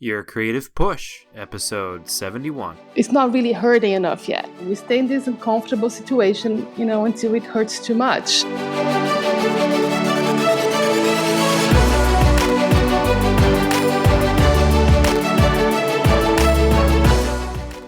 Your Creative Push, episode 71. It's not really hurting enough yet. We stay in this uncomfortable situation, until it hurts too much.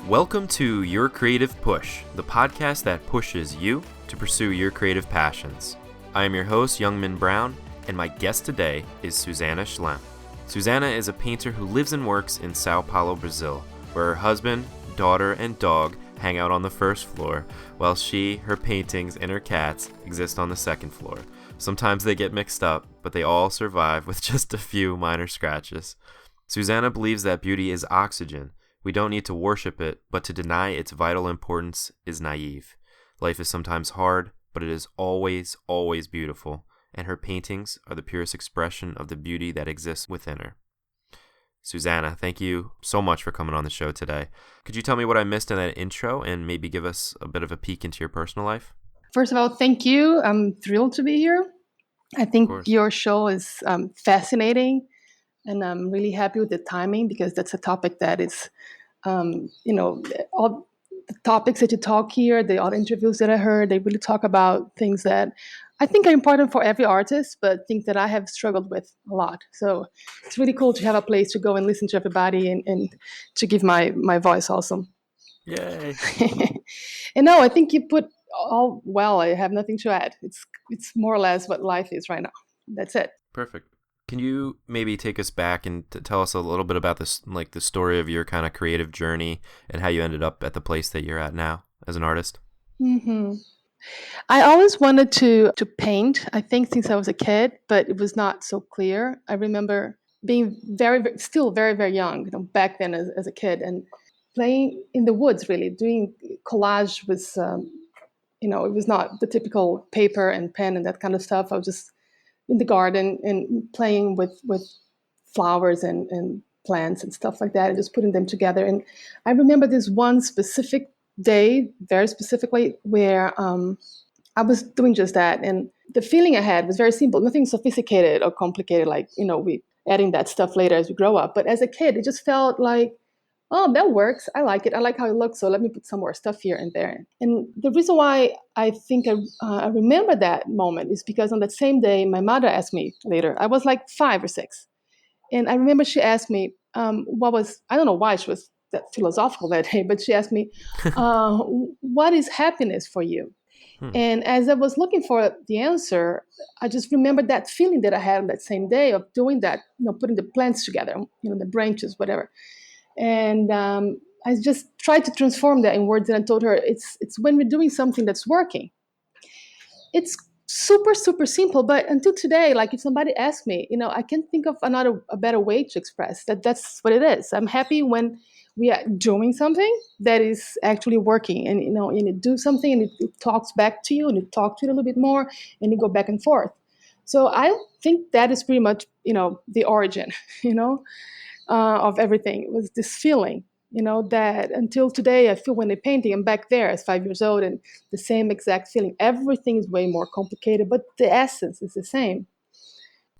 Welcome to Your Creative Push, the podcast that pushes you to pursue your creative passions. I am your host, Youngmin Brown, and my guest today is Suzanna Schlemm. Suzanna is a painter who lives and works in Sao Paulo, Brazil, where her husband, daughter, and dog hang out on the first floor, while she, her paintings, and her cats exist on the second floor. Sometimes they get mixed up, but they all survive with just a few minor scratches. Suzanna believes that beauty is oxygen. We don't need to worship it, but to deny its vital importance is naive. Life is sometimes hard, but it is always, always beautiful, and her paintings are the purest expression of the beauty that exists within her. Suzanna, thank you so much for coming on the show today. Could you tell me what I missed in that intro and maybe give us a bit of a peek into your personal life? First of all, thank you. I'm thrilled to be here. I think your show is fascinating, and I'm really happy with the timing because that's a topic that is, all the topics that you talk here, all the interviews that I heard, they really talk about things that I think are important for every artist, but things that I have struggled with a lot. So it's really cool to have a place to go and listen to everybody and to give my voice also. Yay! And no, I think you put all well. I have nothing to add. It's more or less what life is right now. That's it. Perfect. Can you maybe take us back and tell us a little bit about this, like the story of your kind of creative journey and how you ended up at the place that you're at now as an artist? Mm-hmm. I always wanted to paint, I think, since I was a kid, but it was not so clear. I remember being still very, very young, back then as a kid, and playing in the woods, really, doing collage was, it was not the typical paper and pen and that kind of stuff. I was just in the garden and playing with flowers and plants and stuff like that, and just putting them together. And I remember this one specific day, very specifically, where I was doing just that. And the feeling I had was very simple, nothing sophisticated or complicated, like, we adding that stuff later as we grow up. But as a kid, it just felt like, oh, that works. I like it. I like how it looks. So let me put some more stuff here and there. And the reason why I think I remember that moment is because on that same day, my mother asked me later. I was like 5 or 6. And I remember she asked me I don't know why she was that philosophical that day, but she asked me, what is happiness for you? And as I was looking for the answer, I just remembered that feeling that I had on that same day of doing that, putting the plants together, the branches, whatever. And I just tried to transform that in words, and I told her it's when we're doing something that's working. It's super, super simple, but until today, like if somebody asks me, I can't think of a better way to express that. That's what it is. I'm happy when we are doing something that is actually working, and you do something and it talks back to you, and you talk to it a little bit more, and you go back and forth. So I think that is pretty much the origin, of everything. It was this feeling, that until today I feel when I'm painting. I'm back there as 5 years old, and the same exact feeling. Everything is way more complicated, but the essence is the same.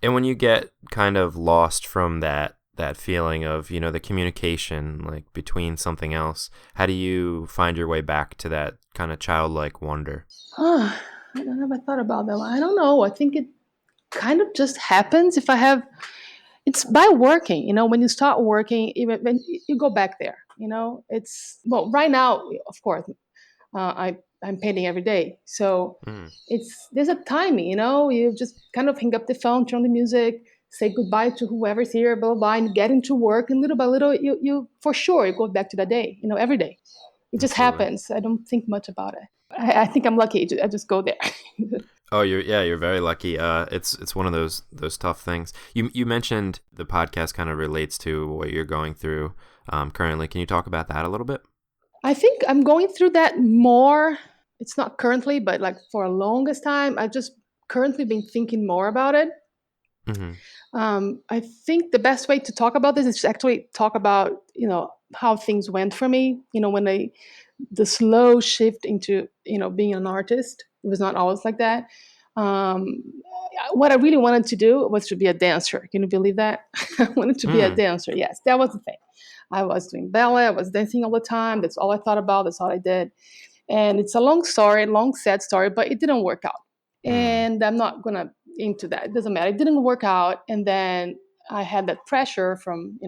And when you get kind of lost from that feeling of, the communication, like between something else, how do you find your way back to that kind of childlike wonder? I never thought about that one. I don't know. I think it kind of just happens. It's by working, when you start working, even when you go back there, right now, of course, I'm painting every day. So there's a timing, you just kind of hang up the phone, turn on the music, say goodbye to whoever's here, blah, blah, blah, and get into work. And little by little, you for sure, you go back to the day, every day. It just happens. I don't think much about it. I think I'm lucky. I just go there. Oh, you're very lucky. It's one of those tough things. You mentioned the podcast kind of relates to what you're going through currently. Can you talk about that a little bit? I think I'm going through that more. It's not currently, but like for a longest time, I've just currently been thinking more about it. Mm-hmm. I think the best way to talk about this is to actually talk about, how things went for me. When the slow shift into, being an artist. It was not always like that. Um, what I really wanted to do was to be a dancer. Can you believe that? I wanted to be a Mm. dancer. Yes, that was the thing. I was doing ballet. I was dancing all the time. That's all I thought about. That's all I did. And it's a long story, long, sad story, but it didn't work out. Mm. And I'm not going to into that. It doesn't matter. It didn't work out. And then I had that pressure from,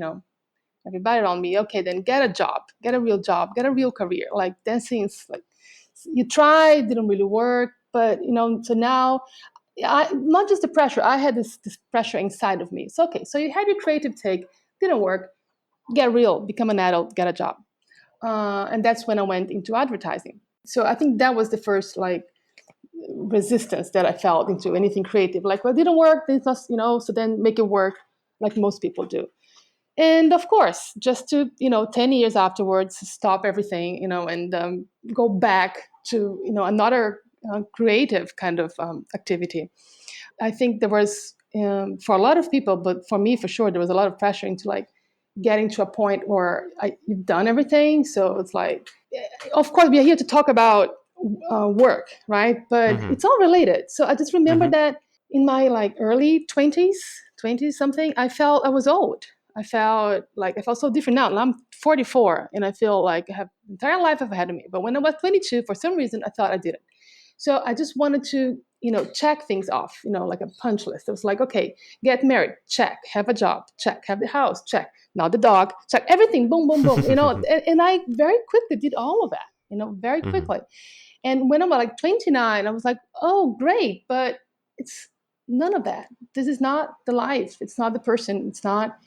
everybody around me. Okay, then get a job, get a real job, get a real career. Like dancing is like, you try, it didn't really work. But, so now not just the pressure, I had this pressure inside of me. So, okay, so you had your creative take, didn't work, get real, become an adult, get a job. And that's when I went into advertising. So I think that was the first like resistance that I felt into anything creative. Like, well, it didn't work, this was, so then make it work like most people do. And of course, just to, 10 years afterwards, stop everything, and go back to, another creative kind of activity. I think there was, for a lot of people, but for me, for sure, there was a lot of pressure into like getting to a point where you've done everything. So it's like, of course, we are here to talk about work, right? But Mm-hmm. it's all related. So I just remember Mm-hmm. that in my like early 20 something, I felt I was old. I felt so different now. And I'm 44 and I feel like I have the entire life ahead of me. But when I was 22, for some reason, I thought I didn't. So I just wanted to, check things off, like a punch list. It was like, okay, get married, check, have a job, check, have the house, check. Now the dog, check, everything, boom, boom, boom, and I very quickly did all of that, very Mm-hmm. quickly. And when I was like 29, I was like, oh, great, but it's none of that. This is not the life. It's not the person. It's not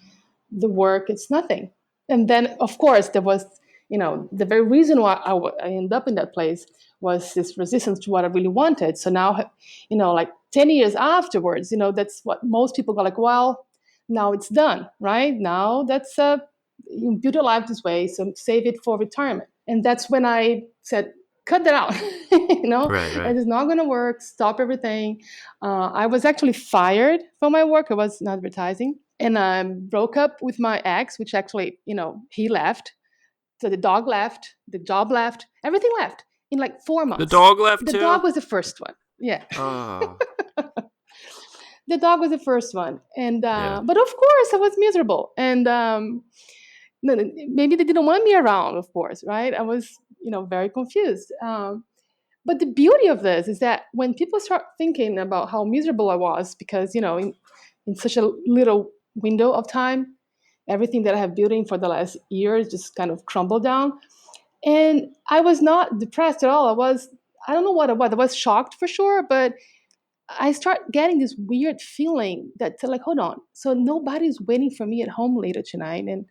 the work. It's nothing. And then, of course, there was, the very reason why I ended up in that place was this resistance to what I really wanted. So now, like 10 years afterwards, that's what most people go like, well, now it's done, right? Now that's, you build your life this way, so save it for retirement. And that's when I said, cut that out, Right, it right. is not going to work, stop everything. I was actually fired from my work. I was in advertising and I broke up with my ex, which actually, he left. So the dog left, the job left, everything left in like 4 The months. dog left The dog too? was the first one. Yeah. Oh, The dog was the first one. And, yeah. but of course I was miserable. And, maybe they didn't want me around, of course, right? I was, very confused. But the beauty of this is that when people start thinking about how miserable I was, because, in such a little window of time, everything that I have building for the last years just kind of crumbled down. And I was not depressed at all. I don't know what it was. I was shocked for sure, but I start getting this weird feeling that, like, hold on. So nobody's waiting for me at home later tonight. And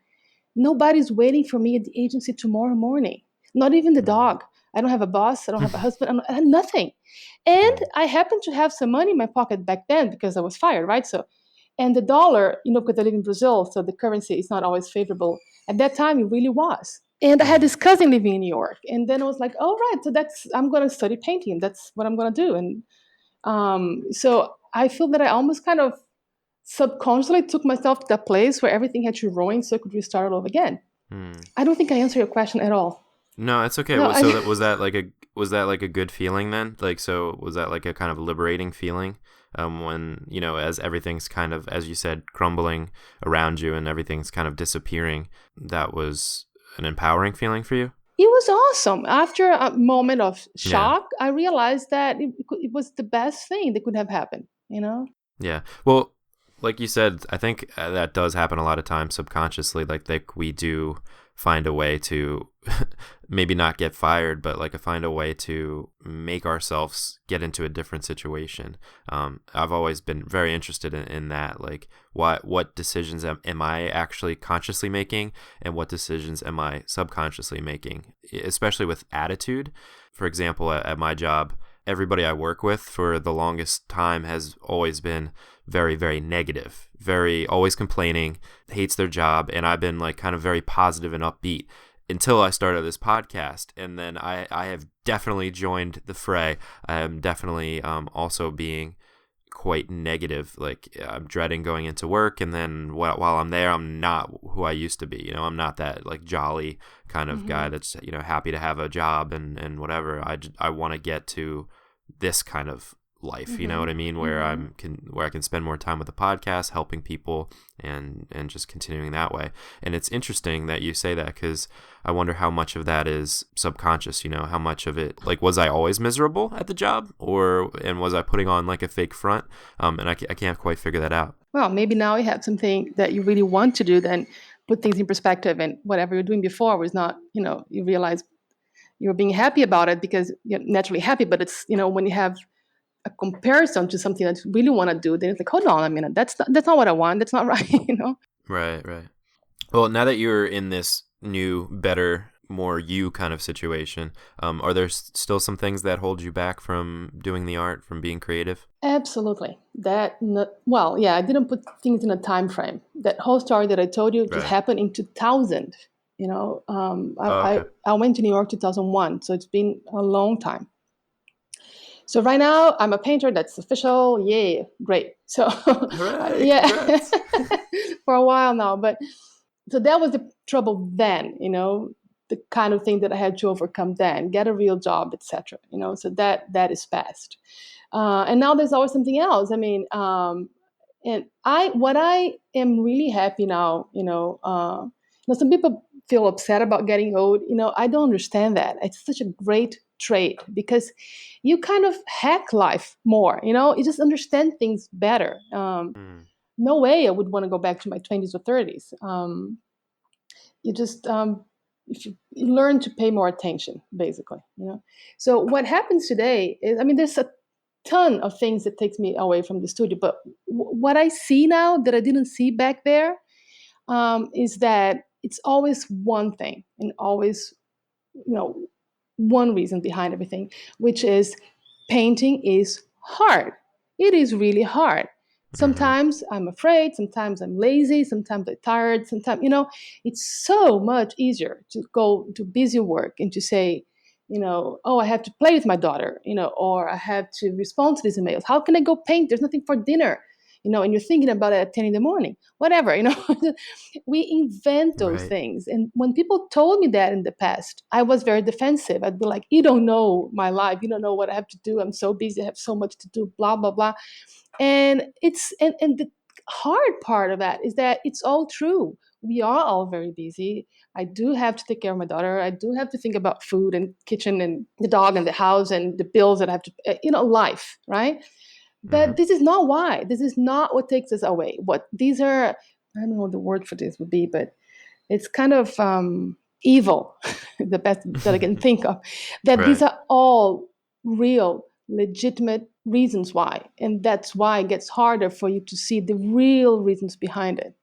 nobody's waiting for me at the agency tomorrow morning. Not even the Mm. dog. I don't have a boss. I don't have a husband. I have nothing. And Mm. I happened to have some money in my pocket back then because I was fired, right? So, and the dollar, because I live in Brazil, so the currency is not always favorable. At that time, it really was. And I had Mm. this cousin living in New York, and then I was like, "Oh, right, so I'm going to study painting. That's what I'm going to do." And so I feel that I almost kind of subconsciously took myself to that place where everything had to ruin so I could restart all over again. Mm. I don't think I answered your question at all. No, it's okay. No, So that was that like a good feeling then? Like, so was that like a kind of liberating feeling? When, as everything's kind of, as you said, crumbling around you and everything's kind of disappearing, that was an empowering feeling for you? it was awesome. After a moment of Yeah. shock, I realized that it was the best thing that could have happened. Yeah. Well, like you said, I think that does happen a lot of times subconsciously. Like we do find a way to maybe not get fired, but like find a way to make ourselves get into a different situation. I've always been very interested in that. Like, what decisions am I actually consciously making, and what decisions am I subconsciously making, especially with attitude. For example, at my job, everybody I work with for the longest time has always been very, very negative, very always complaining, hates their job. And I've been like kind of very positive and upbeat until I started this podcast. And then I have definitely joined the fray. I am definitely also being quite negative. Like, I'm dreading going into work, and then while I'm there, I'm not who I used to be. I'm not that like jolly kind of guy that's happy to have a job and whatever. I want to get to this kind of life, you know what I mean, where where I can spend more time with the podcast, helping people, and just continuing that way. And it's interesting that you say that, because I wonder how much of that is subconscious, you know, how much of it, like, was I always miserable at the job, and was I putting on like a fake front? And I can't quite figure that out. Well, maybe now you have something that you really want to do, then put things in perspective, and whatever you're doing before was not, you realize you're being happy about it because you're naturally happy, but it's, when you have a comparison to something that you really want to do, then it's like, hold on a minute, that's not what I want. That's not right. Right. Well, now that you're in this new, better, more you kind of situation, are there still some things that hold you back from doing the art, from being creative? Absolutely. Well, yeah, I didn't put things in a time frame. That whole story that I told you just Right. happened in 2000. Okay. I went to New York 2001, so it's been a long time. So right now I'm a painter. That's official. Yay, great. So Hooray! yeah, Congrats! for a while now. But so that was the trouble then. The kind of thing that I had to overcome then, get a real job, etc. So that is past. And now there's always something else. I mean, and what I am really happy now, some people feel upset about getting old. I don't understand that. It's such a great trait because you kind of hack life more. You just understand things better. Mm. No way I would want to go back to my 20s or 30s. You just if you learn to pay more attention, basically. So what happens today is, I mean, there's a ton of things that takes me away from the studio, but what I see now that I didn't see back there is that it's always one thing, and always, one reason behind everything, which is painting is hard. It is really hard. Mm-hmm. Sometimes I'm afraid, sometimes I'm lazy, sometimes I'm tired, sometimes, it's so much easier to go to busy work and to say, oh, I have to play with my daughter, or I have to respond to these emails. How can I go paint? There's nothing for dinner, and you're thinking about it at 10 in the morning, whatever. We invent those Right. things. And when people told me that in the past, I was very defensive. I'd be like, you don't know my life. You don't know what I have to do. I'm so busy. I have so much to do, blah, blah, blah. And the hard part of that is that it's all true. We are all very busy. I do have to take care of my daughter. I do have to think about food and kitchen and the dog and the house and the bills that I have to, life, right? Mm-hmm. But this is not why. This is not what takes us away. What these are, I don't know what the word for this would be, but it's kind of evil, the best that I can think of, that these Right. are all real, legitimate reasons why. And that's why it gets harder for you to see the real reasons behind it.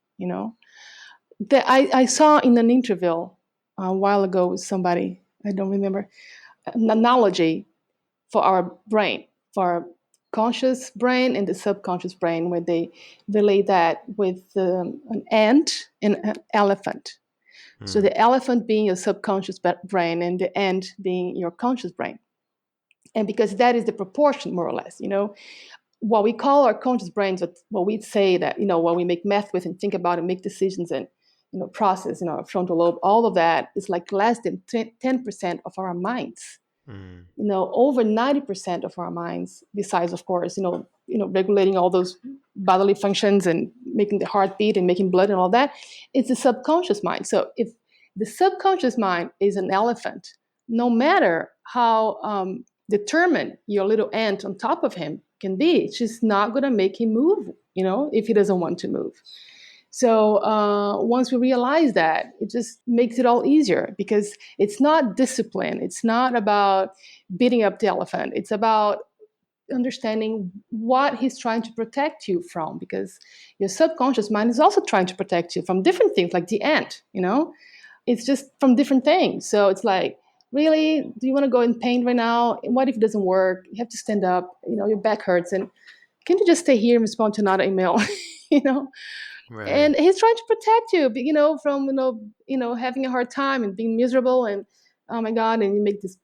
That I saw in an interview a while ago with somebody, I don't remember, an analogy for our brain, for our conscious brain and the subconscious brain, where they relate that with an ant and an elephant. So Mm. the elephant being your subconscious brain and the ant being your conscious brain. And because that is the proportion, more or less, what we call our conscious brains, what we say that, what we make math with and think about and make decisions and, process, our frontal lobe, all of that is like less than 10% of our minds. Mm. Over 90% of our minds, besides, of course, regulating all those bodily functions and making the heart beat and making blood and all that, it's the subconscious mind. So if the subconscious mind is an elephant, no matter how determined your little ant on top of him can be, it's just not going to make him move, if he doesn't want to move. So once we realize that, it just makes it all easier, because it's not discipline. It's not about beating up the elephant. It's about understanding what he's trying to protect you from, because your subconscious mind is also trying to protect you from different things, like the ant, It's just from different things. So it's like, really, do you want to go and paint right now? What if it doesn't work? You have to stand up, your back hurts. And can't you just stay here and respond to another email? you know Right. and he's trying to protect you, from having a hard time and being miserable, and oh my god, and you make this,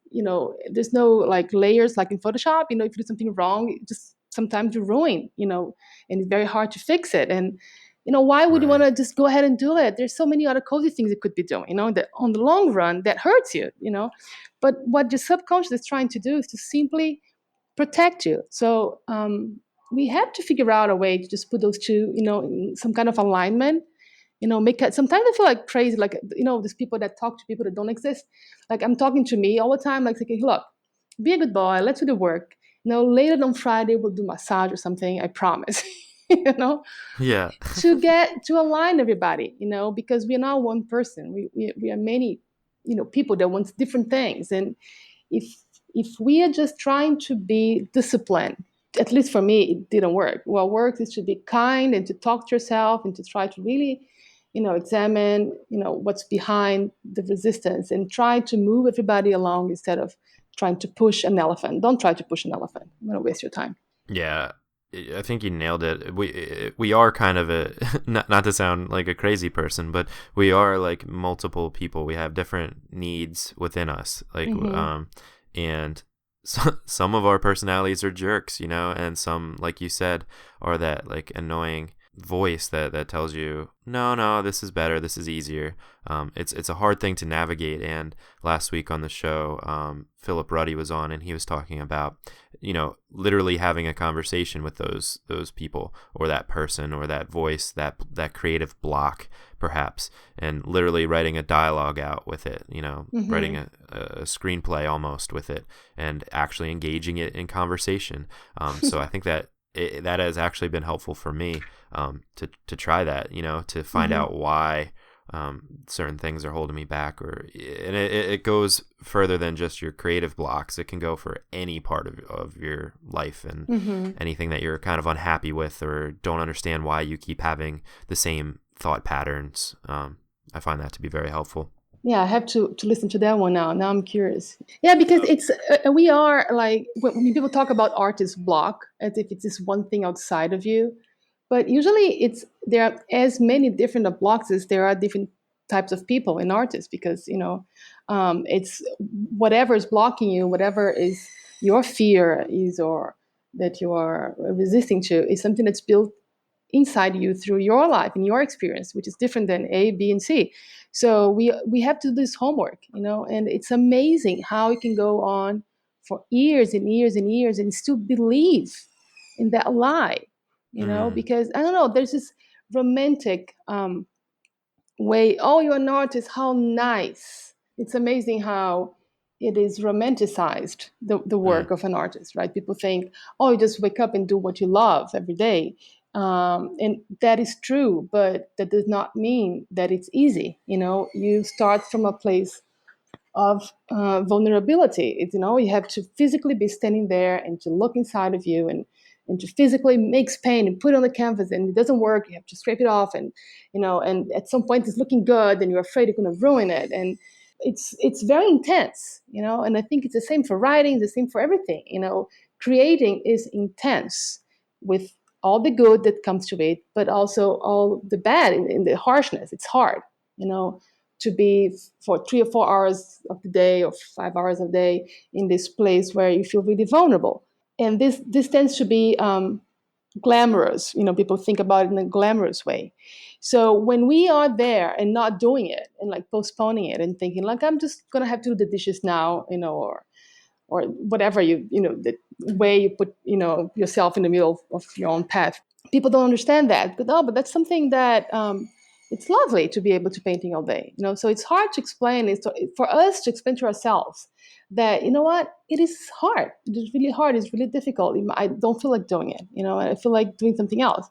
there's no like layers like in Photoshop. If you do something wrong, just sometimes you ruin, and it's very hard to fix it. And why would you want Right. to just go ahead and do it? There's so many other cozy things you could be doing, that on the long run that hurts you. But what your subconscious is trying to do is to simply protect you. So we have to figure out a way to just put those two, in some kind of alignment. Make it. Sometimes I feel like crazy, like these people that talk to people that don't exist. Like I'm talking to me all the time, like saying, look, be a good boy, let's do the work. Later on Friday we'll do massage or something. I promise. you know, Yeah. to get to align everybody, because we're not one person. We are many, people that want different things. And if we are just trying to be disciplined, at least for me, it didn't work. What works is to be kind and to talk to yourself and to try to really, examine, what's behind the resistance and try to move everybody along instead of trying to push an elephant. Don't try to push an elephant. I'm going to waste your time. Yeah, I think you nailed it. We are kind of a not to sound like a crazy person, but we are like multiple people. We have different needs within us, like and some of our personalities are jerks, and some, like you said, are that like annoying voice that tells you no, this is better, this is easier. It's a hard thing to navigate. And last week on the show, Philip Ruddy was on, and he was talking about literally having a conversation with those people, or that person, or that voice, that creative block perhaps, and literally writing a dialogue out with it, writing a screenplay almost with it, and actually engaging it in conversation. So I think that that has actually been helpful for me, to try that, to find out why certain things are holding me back, and it goes further than just your creative blocks. It can go for any part of your life, and anything that you're kind of unhappy with or don't understand why you keep having the same thought patterns. I find that to be very helpful. Yeah, I have to listen to that one now. Now I'm curious. Yeah, because it's we are like when people talk about artist block as if it's this one thing outside of you, but usually there are as many different blocks as there are different types of people and artists, because it's whatever is blocking you, whatever is your fear is, or that you are resisting to, is something that's built inside you through your life and your experience, which is different than A, B, and C. So we have to do this homework, and it's amazing how it can go on for years and years and years and still believe in that lie, because I don't know, there's this romantic way. Oh, you're an artist, how nice. It's amazing how it is romanticized, the work of an artist, right? People think, oh, you just wake up and do what you love every day. And that is true, but that does not mean that it's easy. You start from a place of vulnerability. It's, you have to physically be standing there and to look inside of you, and to physically make paint and put it on the canvas, and it doesn't work. You have to scrape it off, and and at some point it's looking good, and you're afraid you're going to ruin it, and it's very intense, And I think it's the same for writing, the same for everything. Creating is intense, with all the good that comes to it, but also all the bad in the harshness. It's hard, to be for 3 or 4 hours of the day or 5 hours a day in this place where you feel really vulnerable. And this tends to be glamorous. People think about it in a glamorous way. So when we are there and not doing it, and like postponing it and thinking like, I'm just gonna have to do the dishes now, or whatever, the way you put yourself in the middle of your own path. People don't understand that, but that's something that it's lovely to be able to painting all day. So it's hard to explain. It's for us to explain to ourselves that, what, it is hard. It is really hard. It's really difficult. I don't feel like doing it. I feel like doing something else.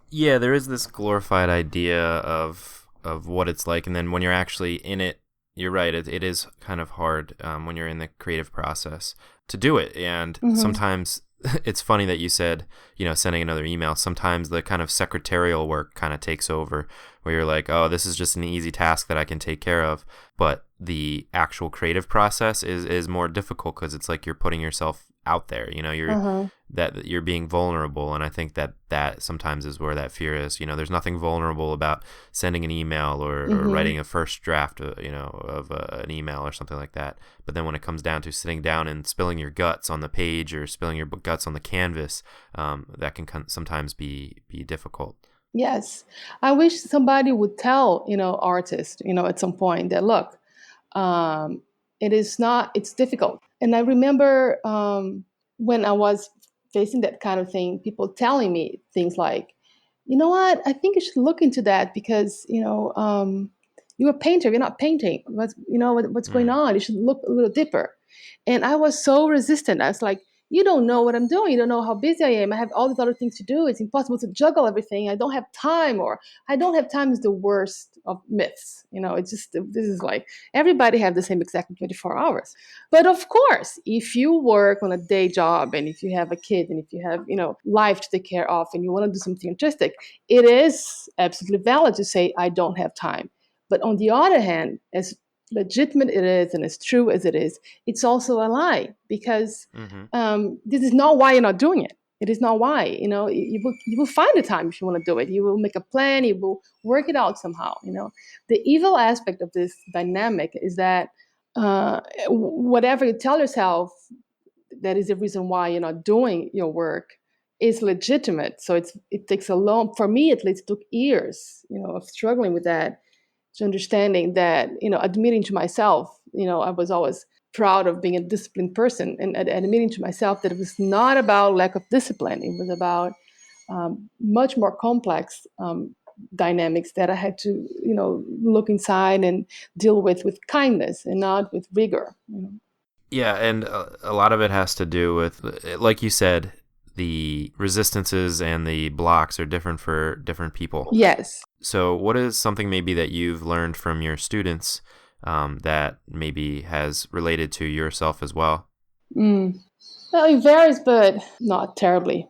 Yeah, there is this glorified idea of what it's like, and then when you're actually in it, you're right. It is kind of hard when you're in the creative process to do it, and sometimes it's funny that you said, sending another email. Sometimes the kind of secretarial work kind of takes over, where you're like, oh, this is just an easy task that I can take care of. But the actual creative process is more difficult, because it's like you're putting yourself out there. That you're being vulnerable, and I think that sometimes is where that fear is. There's nothing vulnerable about sending an email or writing a first draft, of an email or something like that. But then when it comes down to sitting down and spilling your guts on the page, or spilling your guts on the canvas, that can sometimes be difficult. Yes, I wish somebody would tell artists at some point that, look, it is not. It's difficult. And I remember. when I was facing that kind of thing, people telling me things like, you know what, I think you should look into that because, you're a painter, you're not painting. What's going Mm. on? You should look a little deeper. And I was so resistant. I was like, you don't know what I'm doing. You don't know how busy I am. I have all these other things to do. It's impossible to juggle everything. I don't have time, or I don't have time is the worst of myths. It's just, this is like, everybody have the same exact 24 hours. But of course, if you work on a day job and if you have a kid and if you have, life to take care of and you want to do something artistic, it is absolutely valid to say, I don't have time. But on the other hand, as legitimate it is and as true as it is, it's also a lie because Mm-hmm. this is not why you're not doing it. It is not why. You will find the time if you want to do it. You will make a plan. You will work it out somehow. The evil aspect of this dynamic is that whatever you tell yourself that is the reason why you're not doing your work is legitimate. So it takes a long, for me at least, it took years, of struggling with that, to understanding that, admitting to myself, I was always proud of being a disciplined person, and admitting to myself that it was not about lack of discipline. It was about much more complex dynamics that I had to, look inside and deal with kindness and not with rigor. Yeah, and a lot of it has to do with, like you said, the resistances and the blocks are different for different people. Yes. So what is something maybe that you've learned from your students that maybe has related to yourself as well? Well, it varies, but not terribly.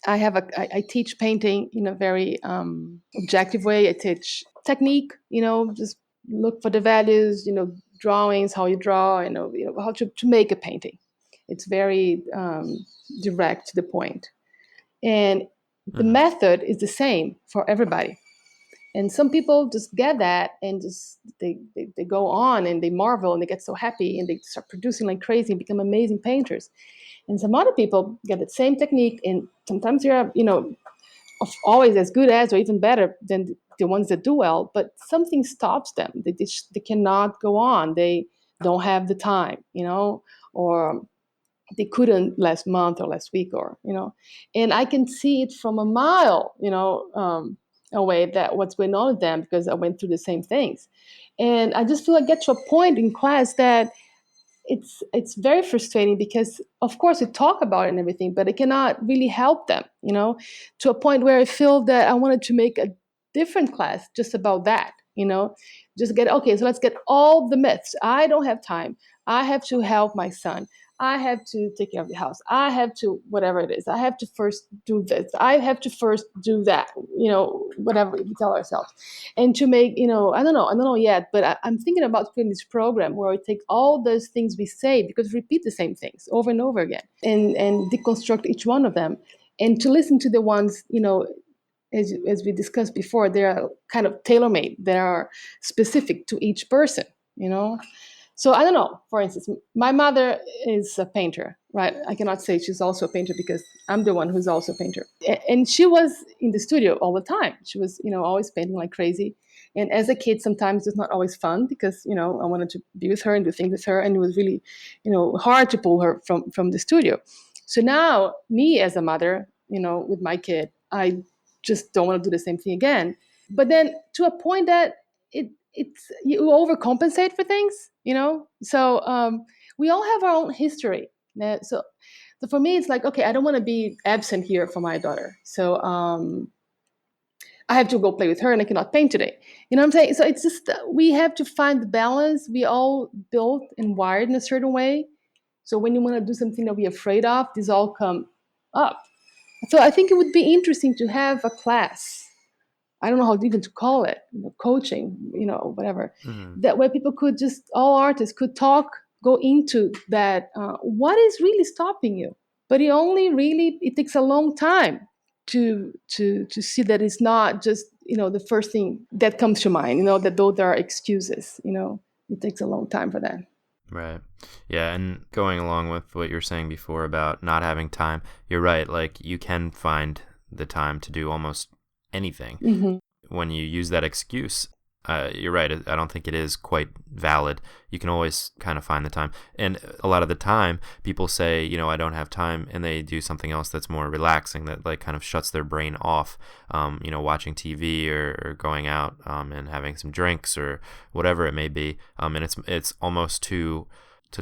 I teach painting in a very objective way. I teach technique, just look for the values, drawings, how you draw, how to make a painting. It's very direct to the point. And the Mm-hmm. method is the same for everybody. And some people just get that and just they go on and they marvel and they get so happy and they start producing like crazy and become amazing painters. And some other people get the same technique and sometimes they're, always as good as or even better than the ones that do well, but something stops them. They cannot go on. They don't have the time, or they couldn't last month or last week, or and I can see it from a mile, away, that what's going on with them, because I went through the same things. And I just feel I get to a point in class that it's very frustrating because of course we talk about it and everything, but it cannot really help them, to a point where I feel that I wanted to make a different class just about that, just get, okay, so let's get all the myths. I don't have time. I have to help my son. I have to take care of the house. I have to, whatever it is, I have to first do this. I have to first do that, whatever we tell ourselves. And to make, I don't know yet, but I'm thinking about creating this program where I take all those things we say, because we repeat the same things over and over again, and deconstruct each one of them, and to listen to the ones, as we discussed before, they are kind of tailor-made. They are specific to each person, you know. So I don't know. For instance, my mother is a painter, right? I cannot say she's also a painter because I'm the one who's also a painter. And she was in the studio all the time. She was, always painting like crazy. And as a kid, sometimes it's not always fun because, I wanted to be with her and do things with her. And it was really, hard to pull her from the studio. So now, me as a mother, with my kid, I just don't want to do the same thing again. But then to a point that it's you overcompensate for things, So we all have our own history. So for me, it's like, okay, I don't want to be absent here for my daughter. So I have to go play with her and I cannot paint today. You know what I'm saying? So it's just, we have to find the balance. We all built and wired in a certain way. So when you want to do something that we're afraid of, these all come up. So I think it would be interesting to have a class. I don't know how even to call it, coaching, whatever. Mm-hmm. That way people could just, all artists could talk, go into that. What is really stopping you? But it takes a long time to see that it's not just, the first thing that comes to mind, that those are excuses, it takes a long time for that. Right. Yeah, and going along with what you were saying before about not having time, you're right. Like, you can find the time to do almost anything Mm-hmm. when you use that excuse. You're right. I don't think it is quite valid. You can always kind of find the time. And a lot of the time, people say, I don't have time, and they do something else that's more relaxing, that like kind of shuts their brain off, watching TV or going out and having some drinks or whatever it may be. And it's almost to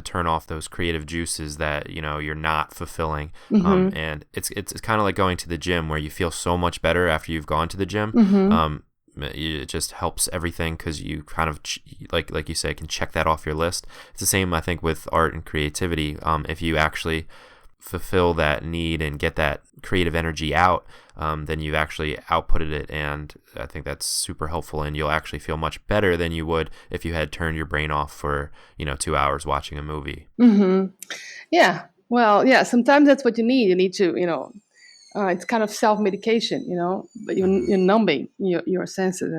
turn off those creative juices that you're not fulfilling. And it's kind of like going to the gym, where you feel so much better after you've gone to the gym. It just helps everything, because you kind of like you say, can check that off your list. It's the same, I think, with art and creativity. If you actually fulfill that need and get that creative energy out, then you've actually outputted it, and I think that's super helpful, and you'll actually feel much better than you would if you had turned your brain off for 2 hours watching a movie. Yeah, well, yeah, sometimes that's what you need. You need to it's kind of self-medication, but you're numbing your senses.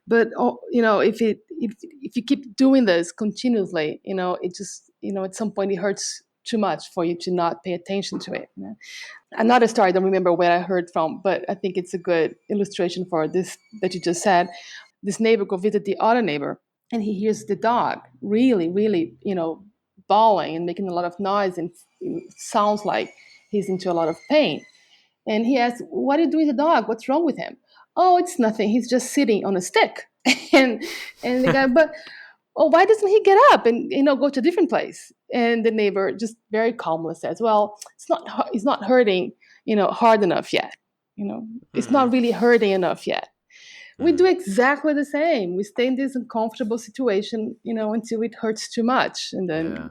But if you keep doing this continuously, it just at some point it hurts too much for you to not pay attention to it. Another story, I don't remember where I heard from, but I think it's a good illustration for this that you just said. This neighbor go visit the other neighbor, and he hears the dog really, really, bawling and making a lot of noise, and it sounds like he's into a lot of pain. And he asks, "What are you doing with the dog? What's wrong with him?" "Oh, it's nothing. He's just sitting on a stick." and the guy, "But why doesn't he get up and go to a different place?" And the neighbor just very calmly says, "Well, it's not hurting, hard enough yet. It's not really hurting enough yet." We do exactly the same. We stay in this uncomfortable situation, until it hurts too much, and then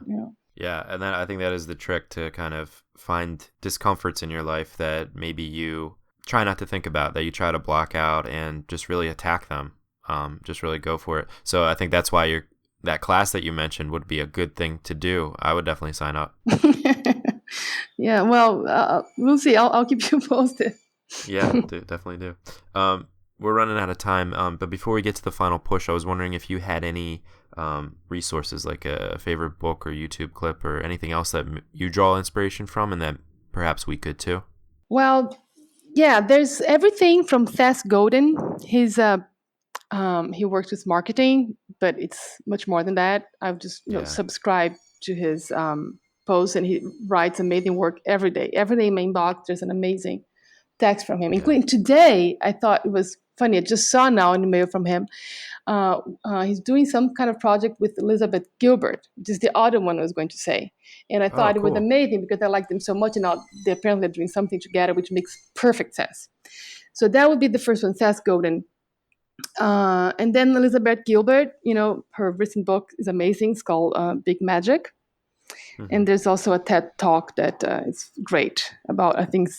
Yeah, and then I think that is the trick, to kind of find discomforts in your life that maybe you try not to think about, that you try to block out, and just really attack them. Just really go for it. So I think that's why that class that you mentioned would be a good thing to do. I would definitely sign up. Yeah, well, we'll see. I'll keep you posted. Yeah, definitely do. We're running out of time, but before we get to the final push, I was wondering if you had any resources, like a favorite book or YouTube clip or anything else that you draw inspiration from, and that perhaps we could too. Well, yeah, there's everything from Seth Godin. He works with marketing, but it's much more than that. I've just subscribed to his posts, and he writes amazing work every day. Every day in my inbox, there's an amazing text from him, including today. I thought it was funny. I just saw now an email from him. He's doing some kind of project with Elizabeth Gilbert, which is the other one I was going to say. And I thought it was amazing, because I like them so much, and now they apparently are doing something together, which makes perfect sense. So that would be the first one, Seth Godin. And then Elizabeth Gilbert, her recent book is amazing. It's called Big Magic. And there's also a TED Talk that is great about, I think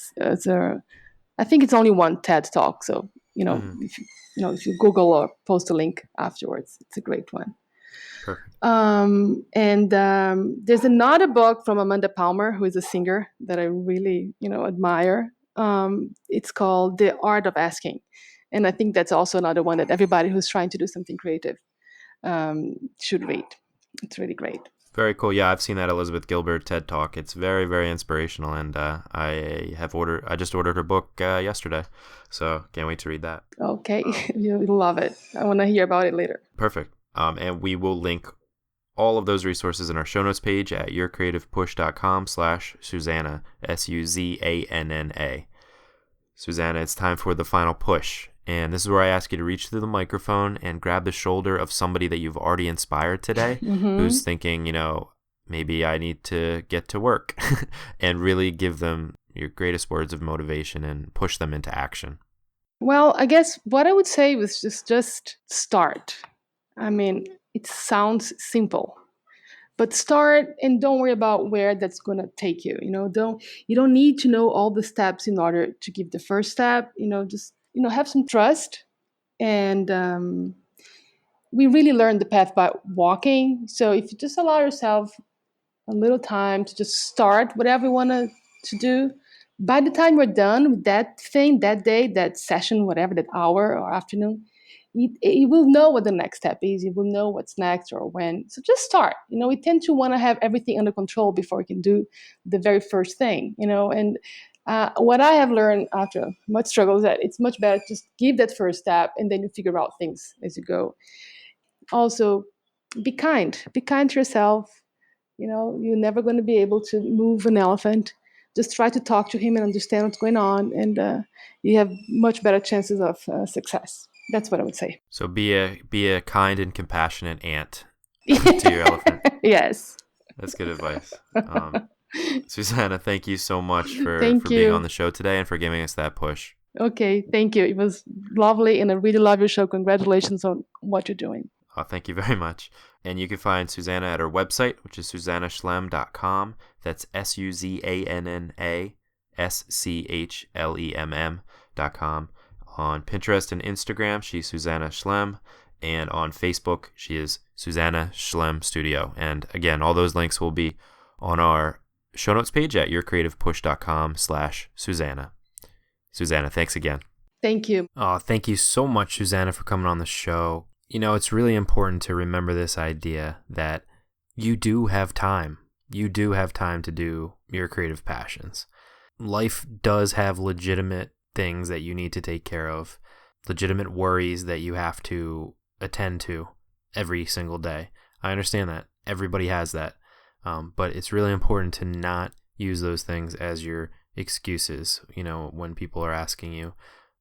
it's only one TED Talk. So, if you Google or post a link afterwards, it's a great one. Perfect. And there's another book from Amanda Palmer, who is a singer that I really, admire. It's called The Art of Asking. And I think that's also another one that everybody who's trying to do something creative should read. It's really great. Very cool. Yeah, I've seen that Elizabeth Gilbert TED Talk. It's very, very inspirational, and I just ordered her book yesterday, so can't wait to read that. Okay, you'll love it. I want to hear about it later. Perfect. And we will link all of those resources in our show notes page at yourcreativepush.com/Suzanna, Suzanna. Suzanna, it's time for the final push. And this is where I ask you to reach through the microphone and grab the shoulder of somebody that you've already inspired today, who's thinking, maybe I need to get to work, and really give them your greatest words of motivation and push them into action. Well, I guess what I would say was just start. I mean, it sounds simple, but start, and don't worry about where that's going to take you. You don't need to know all the steps in order to give the first step. Just have some trust, and we really learn the path by walking. So if you just allow yourself a little time to just start whatever you want to do, by the time we're done with that thing, that day, that session, whatever, that hour or afternoon, you will know what the next step is. You will know what's next or when. So just start. We tend to want to have everything under control before we can do the very first thing, and What I have learned after much struggle is that it's much better to just give that first step and then you figure out things as you go. Also, be kind. Be kind to yourself. You're never going to be able to move an elephant. Just try to talk to him and understand what's going on, and you have much better chances of success. That's what I would say. So be a kind and compassionate aunt to your elephant. Yes. That's good advice. Suzanna, thank you so much for Thank being you. on the show today and for giving us that push. Okay, thank you. It was lovely, and I really love your show. Congratulations on what you're doing. Oh, thank you very much. And you can find Suzanna at her website, which is SuzannaSchlemm.com. That's SuzannaSchlemm.com. On Pinterest and Instagram, she's Suzanna Schlemm. And on Facebook, she is Suzanna Schlemm Studio. And again, all those links will be on our show notes page at yourcreativepush.com/Suzanna. Suzanna, thanks again. Thank you. Oh, thank you so much, Suzanna, for coming on the show. It's really important to remember this idea that you do have time. You do have time to do your creative passions. Life does have legitimate things that you need to take care of, legitimate worries that you have to attend to every single day. I understand that. Everybody has that. But it's really important to not use those things as your excuses. When people are asking you,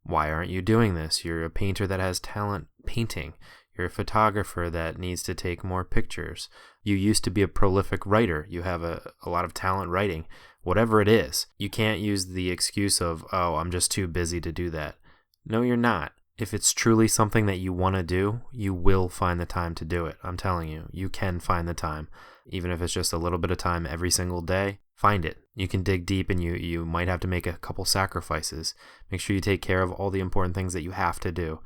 why aren't you doing this? You're a painter that has talent painting. You're a photographer that needs to take more pictures. You used to be a prolific writer. You have a lot of talent writing. Whatever it is, you can't use the excuse of, oh, I'm just too busy to do that. No, you're not. If it's truly something that you want to do, you will find the time to do it. I'm telling you, you can find the time. Even if it's just a little bit of time every single day, find it. You can dig deep and you might have to make a couple sacrifices. Make sure you take care of all the important things that you have to do,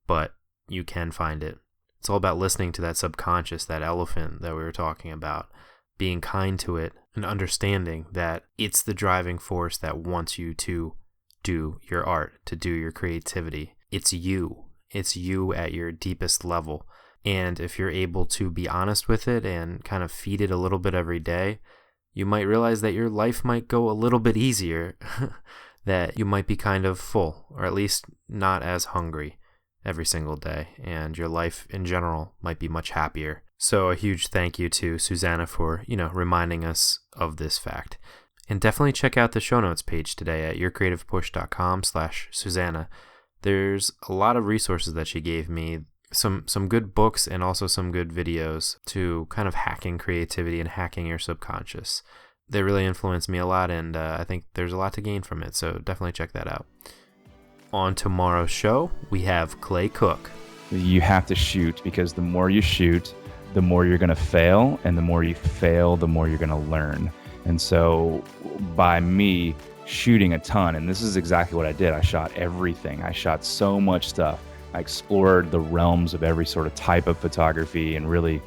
but you can find it. It's all about listening to that subconscious, that elephant that we were talking about, being kind to it and understanding that it's the driving force that wants you to do your art, to do your creativity. It's you. It's you at your deepest level. And if you're able to be honest with it and kind of feed it a little bit every day, you might realize that your life might go a little bit easier, that you might be kind of full, or at least not as hungry every single day, and your life in general might be much happier. So a huge thank you to Suzanna for, reminding us of this fact. And definitely check out the show notes page today at yourcreativepush.com/Suzanna. There's a lot of resources that she gave me, some good books and also some good videos to kind of hacking creativity and hacking your subconscious. They really influenced me a lot, and I think there's a lot to gain from it, so definitely check that out. On tomorrow's show, we have Clay Cook. You have to shoot, because the more you shoot, the more you're going to fail, and the more you fail, the more you're going to learn. And so by me shooting a ton, and this is exactly what I did. I shot everything. I shot so much stuff. I explored the realms of every sort of type of photography and really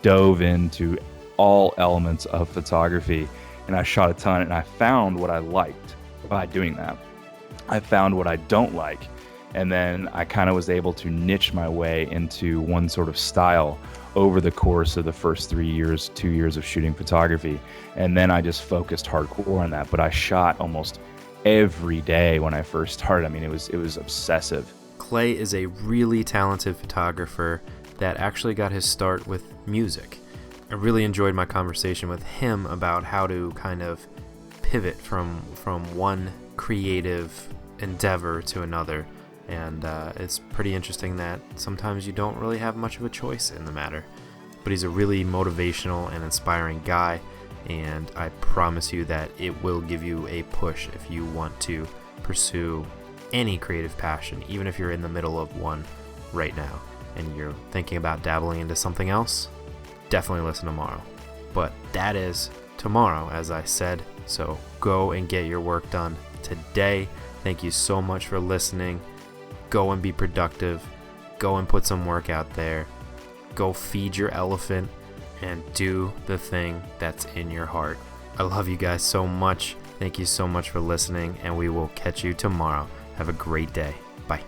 dove into all elements of photography. And I shot a ton, and I found what I liked by doing that. I found what I don't like. And then I kind of was able to niche my way into one sort of style over the course of the first 2 years of shooting photography. And then I just focused hardcore on that. But I shot almost every day when I first started. I mean, it was obsessive. Clay is a really talented photographer that actually got his start with music. I really enjoyed my conversation with him about how to kind of pivot from one creative endeavor to another. And it's pretty interesting that sometimes you don't really have much of a choice in the matter. But he's a really motivational and inspiring guy, and I promise you that it will give you a push if you want to pursue any creative passion, even if you're in the middle of one right now and you're thinking about dabbling into something else. Definitely listen tomorrow. But that is tomorrow, as I said, so go and get your work done today. Thank you so much for listening. Go and be productive. Go and put some work out there. Go feed your elephant and do the thing that's in your heart. I love you guys so much. Thank you so much for listening, and we will catch you tomorrow. Have a great day. Bye.